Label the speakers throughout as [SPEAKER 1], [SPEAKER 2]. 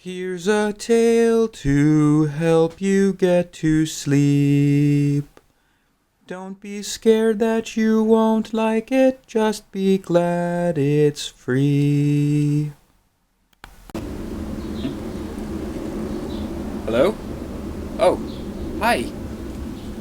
[SPEAKER 1] Here's a tale to help you get to sleep. Don't be scared that you won't like it, just be glad it's free.
[SPEAKER 2] Hello? Oh, hi.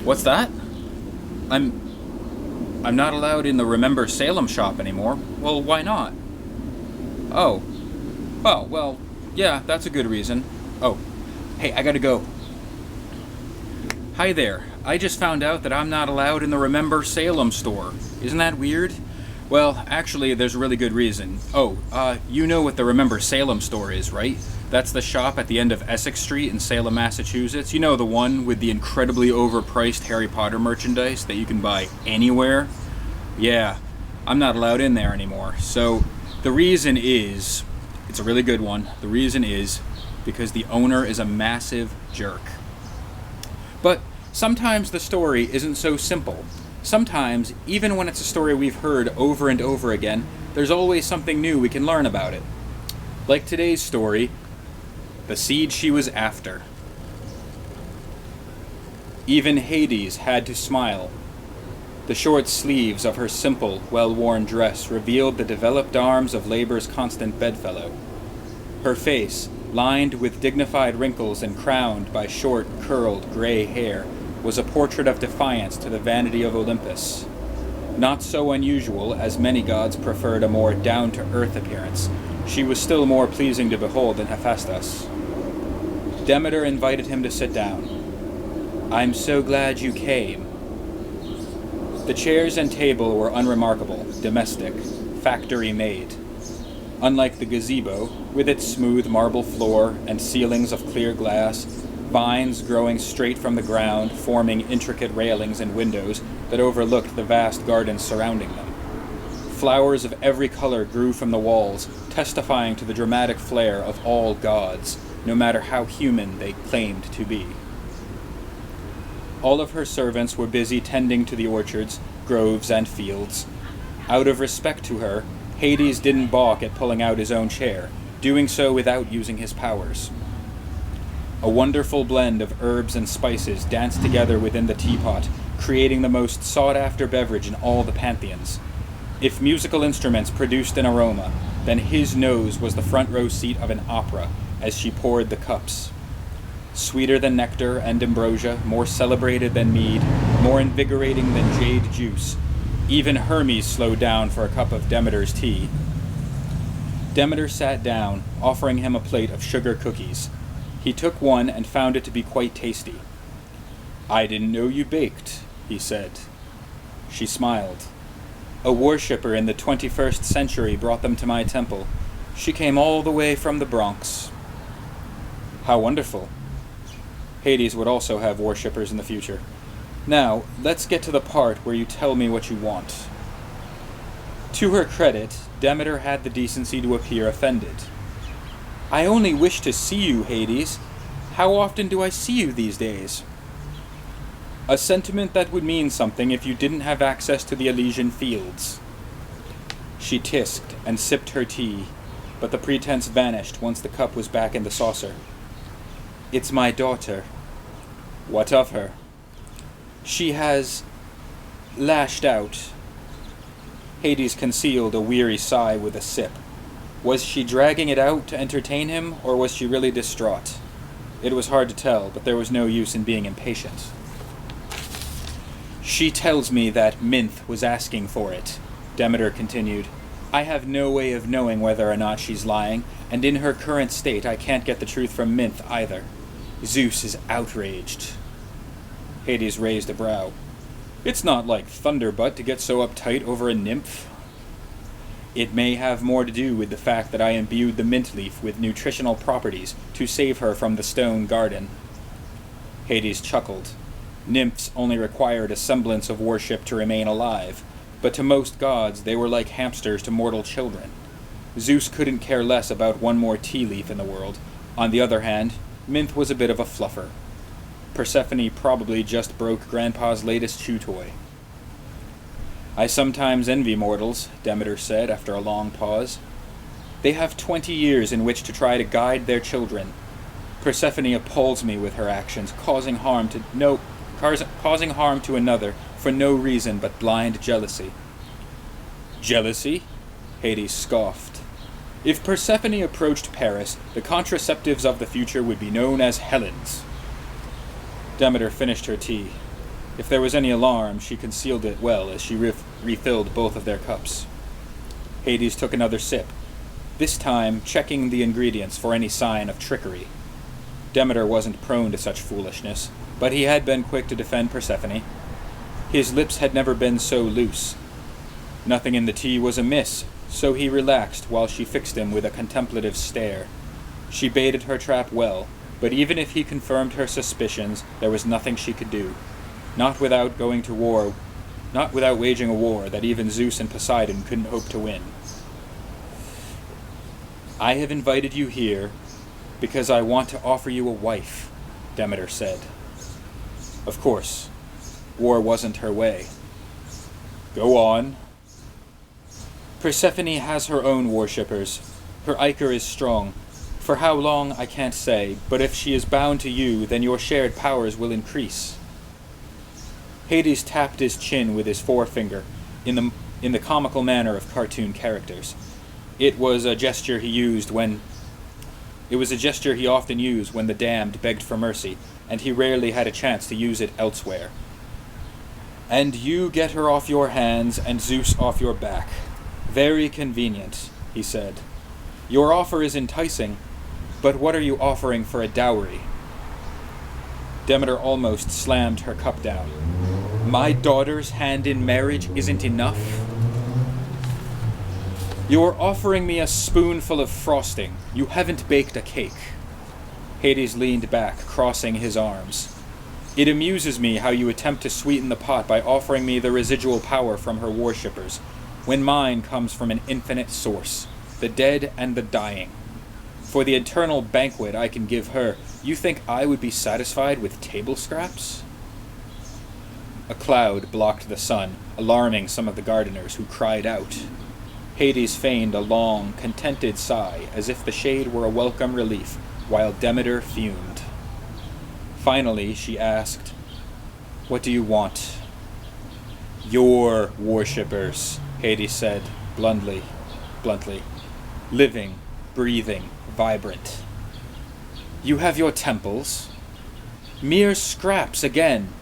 [SPEAKER 2] What's that? I'm not allowed in the Remember Salem shop anymore. Well, why not? Oh. Oh, well, yeah, that's a good reason. Oh, hey, I gotta go. Hi there. I just found out that I'm not allowed in the Remember Salem store. Isn't that weird? Well, actually, there's a really good reason. Oh, you know what the Remember Salem store is, right? That's the shop at the end of Essex Street in Salem, Massachusetts. You know, the one with the incredibly overpriced Harry Potter merchandise that you can buy anywhere? Yeah, I'm not allowed in there anymore. So, the reason is, it's a really good one. The reason is because the owner is a massive jerk. But sometimes the story isn't so simple. Sometimes, even when it's a story we've heard over and over again, there's always something new we can learn about it. Like today's story, The Seed She Was After. Even Hades had to smile. The short sleeves of her simple, well-worn dress revealed the developed arms of labor's constant bedfellow. Her face, lined with dignified wrinkles and crowned by short, curled, gray hair, was a portrait of defiance to the vanity of Olympus. Not so unusual, as many gods preferred a more down-to-earth appearance, she was still more pleasing to behold than Hephaestus. Demeter invited him to sit down. "I'm so glad you came." The chairs and table were unremarkable, domestic, factory-made. Unlike the gazebo, with its smooth marble floor and ceilings of clear glass, vines growing straight from the ground, forming intricate railings and windows that overlooked the vast gardens surrounding them. Flowers of every color grew from the walls, testifying to the dramatic flair of all gods, no matter how human they claimed to be. All of her servants were busy tending to the orchards, groves, and fields. Out of respect to her, Hades didn't balk at pulling out his own chair, doing so without using his powers. A wonderful blend of herbs and spices danced together within the teapot, creating the most sought-after beverage in all the pantheons. If musical instruments produced an aroma, then his nose was the front-row seat of an opera as she poured the cups. Sweeter than nectar and ambrosia, more celebrated than mead, more invigorating than jade juice, even Hermes slowed down for a cup of Demeter's tea. Demeter sat down, offering him a plate of sugar cookies. He took one and found it to be quite tasty. "I didn't know you baked," he said. She smiled. "A worshipper in the 21st century brought them to my temple. She came all the way from the Bronx." "How wonderful." Hades would also have worshippers in the future. "Now, let's get to the part where you tell me what you want." To her credit, Demeter had the decency to appear offended. "I only wish to see you, Hades. How often do I see you these days?" A sentiment that would mean something if you didn't have access to the Elysian fields. She tisked and sipped her tea, but the pretense vanished once the cup was back in the saucer. "It's my daughter." "What of her?" "She has lashed out." Hades concealed a weary sigh with a sip. Was she dragging it out to entertain him, or was she really distraught? It was hard to tell, but there was no use in being impatient. "She tells me that Minth was asking for it," Demeter continued. "I have no way of knowing whether or not she's lying, and in her current state I can't get the truth from Minth either. Zeus is outraged." Hades raised a brow. "It's not like Thunderbutt to get so uptight over a nymph." "It may have more to do with the fact that I imbued the mint leaf with nutritional properties to save her from the stone garden." Hades chuckled. Nymphs only required a semblance of worship to remain alive, but to most gods they were like hamsters to mortal children. Zeus couldn't care less about one more tea leaf in the world. On the other hand, Minth was a bit of a fluffer. Persephone probably just broke Grandpa's latest chew toy. "I sometimes envy mortals," Demeter said after a long pause. They have 20 years in which to try to guide their children. Persephone appalls me with her actions, causing harm to another for no reason but blind jealousy. Jealousy? Hades scoffed. If Persephone approached Paris, the contraceptives of the future would be known as Helens. Demeter finished her tea. If there was any alarm, she concealed it well as she refilled both of their cups. Hades took another sip, this time checking the ingredients for any sign of trickery. Demeter wasn't prone to such foolishness, but he had been quick to defend Persephone. His lips had never been so loose. Nothing in the tea was amiss, so he relaxed while she fixed him with a contemplative stare. She baited her trap well, but even if he confirmed her suspicions, there was nothing she could do. Not without waging a war that even Zeus and Poseidon couldn't hope to win. I have invited you here because I want to offer you a wife, Demeter said. Of course, war wasn't her way. Go on. Persephone has her own worshippers. Her ichor is strong. For how long, I can't say, but if she is bound to you, then your shared powers will increase. Hades tapped his chin with his forefinger, in the comical manner of cartoon characters. It was a gesture he often used when the damned begged for mercy, and he rarely had a chance to use it elsewhere. And you get her off your hands and Zeus off your back. Very convenient, he said. Your offer is enticing, but what are you offering for a dowry? Demeter almost slammed her cup down. My daughter's hand in marriage isn't enough? You're offering me a spoonful of frosting. You haven't baked a cake. Hades leaned back, crossing his arms. It amuses me how you attempt to sweeten the pot by offering me the residual power from her worshippers, when mine comes from an infinite source, the dead and the dying. For the eternal banquet I can give her, you think I would be satisfied with table scraps? A cloud blocked the sun, alarming some of the gardeners, who cried out. Hades feigned a long, contented sigh, as if the shade were a welcome relief, while Demeter fumed. Finally, she asked, What do you want? Your worshippers, Hades said, bluntly. Living, breathing, vibrant. You have your temples. Mere scraps again.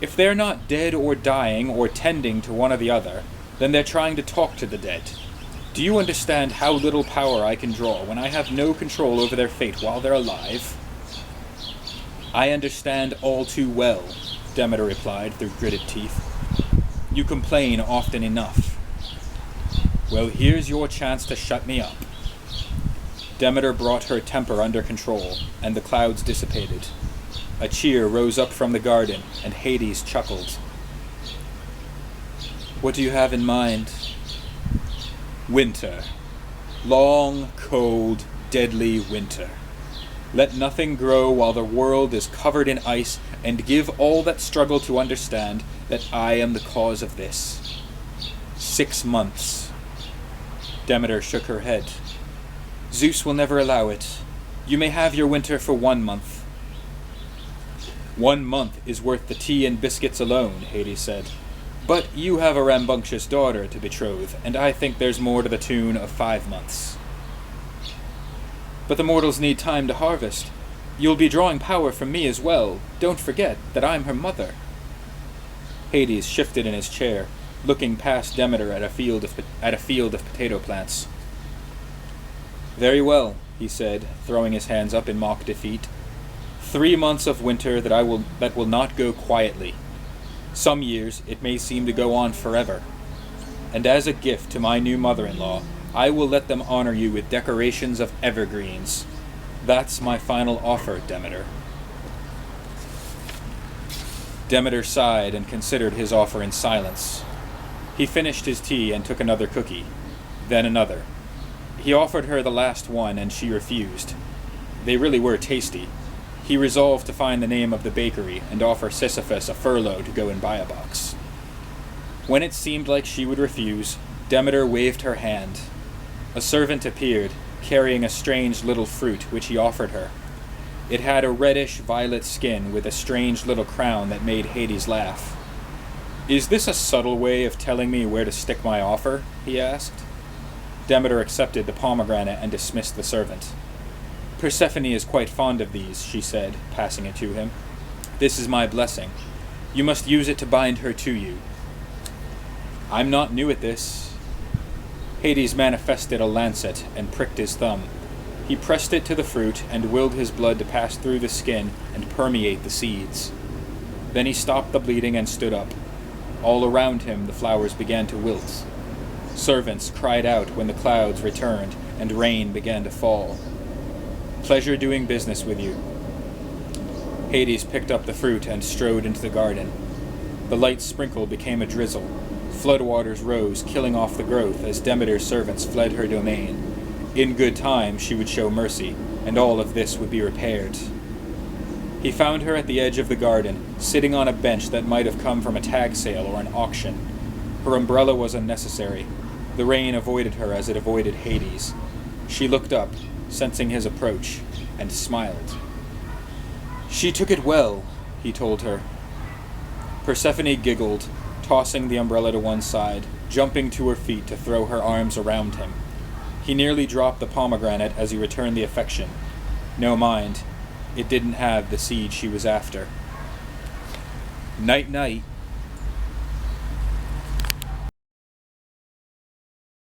[SPEAKER 2] If they're not dead or dying or tending to one or the other, then they're trying to talk to the dead. Do you understand how little power I can draw when I have no control over their fate while they're alive? I understand all too well, Demeter replied through gritted teeth. You complain often enough. Well, here's your chance to shut me up. Demeter brought her temper under control, and the clouds dissipated. A cheer rose up from the garden, and Hades chuckled. What do you have in mind? Winter. Long, cold, deadly winter. Let nothing grow while the world is covered in ice, and give all that struggle to understand that I am the cause of this. 6 months. Demeter shook her head. Zeus will never allow it. You may have your winter for 1 month. 1 month is worth the tea and biscuits alone, Hades said. But you have a rambunctious daughter to betroth, and I think there's more to the tune of 5 months. But the mortals need time to harvest. You'll be drawing power from me as well. Don't forget that I'm her mother. Hades shifted in his chair, looking past Demeter at a field of potato plants. Very well, he said, throwing his hands up in mock defeat. 3 months of winter that will not go quietly. Some years it may seem to go on forever. And as a gift to my new mother-in-law, I will let them honor you with decorations of evergreens. That's my final offer, Demeter. Demeter sighed and considered his offer in silence. He finished his tea and took another cookie, then another. He offered her the last one, and she refused. They really were tasty. He resolved to find the name of the bakery and offer Sisyphus a furlough to go and buy a box. When it seemed like she would refuse, Demeter waved her hand. A servant appeared, carrying a strange little fruit which he offered her. It had a reddish-violet skin with a strange little crown that made Hades laugh. "Is this a subtle way of telling me where to stick my offer?" he asked. Demeter accepted the pomegranate and dismissed the servant. "Persephone is quite fond of these," she said, passing it to him. "This is my blessing. You must use it to bind her to you." "I'm not new at this." Hades manifested a lancet and pricked his thumb. He pressed it to the fruit and willed his blood to pass through the skin and permeate the seeds. Then he stopped the bleeding and stood up. All around him the flowers began to wilt. Servants cried out when the clouds returned and rain began to fall. "Pleasure doing business with you." Hades picked up the fruit and strode into the garden. The light sprinkle became a drizzle. Floodwaters rose, killing off the growth as Demeter's servants fled her domain. In good time she would show mercy, and all of this would be repaired. He found her at the edge of the garden, sitting on a bench that might have come from a tag sale or an auction. Her umbrella was unnecessary. The rain avoided her as it avoided Hades. She looked up, sensing his approach, and smiled. "She took it well," he told her. Persephone giggled, tossing the umbrella to one side, jumping to her feet to throw her arms around him. He nearly dropped the pomegranate as he returned the affection. No mind. It didn't have the seed she was after. "Night-night,"